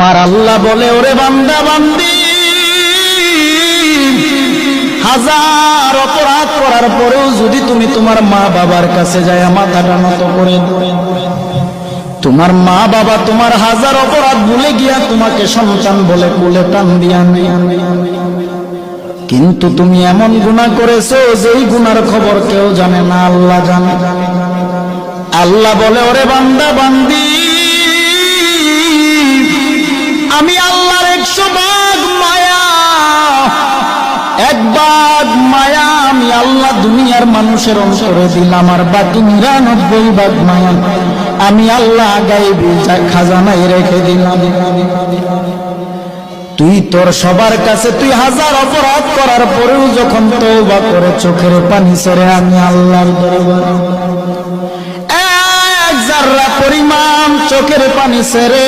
আমার আল্লাহ বলে, ওরে বান্দা বান্দি, হাজার অপরাধ করার পরেও যদি তুমি তোমার মা বাবার কাছে যায় মাথাটা নত করে, তোমার মা বাবা তোমার হাজার অপরাধ ভুলে গিয়া তোমাকে সন্তান বলে কোলে টান দিয়া নেয়, কিন্তু তুমি এমন গুনাহ করেছো যেই গুনার খবর কেউ জানে না, আল্লাহ জানে। আল্লাহ বলে, ওরে বান্দা বান্দি, আমি আল্লাহর 100 ভাগ মায়া, 1 ভাগ মায়া আমি আল্লাহ দুনিয়ার মানুষের অন্তরে দিলাম, আর বাকি 99 ভাগ মায়া আমি আল্লাহ গায়বী খাজানায় রেখে দিলাম। তুই তোর সবার কাছে তুই হাজার অপরাধ করার পরেও যখন তওবা করে চোখের পানি ছেড়ে আমি আল্লাহর দরবারে 1 জাররা পরিমাণ চোখের পানি ছেড়ে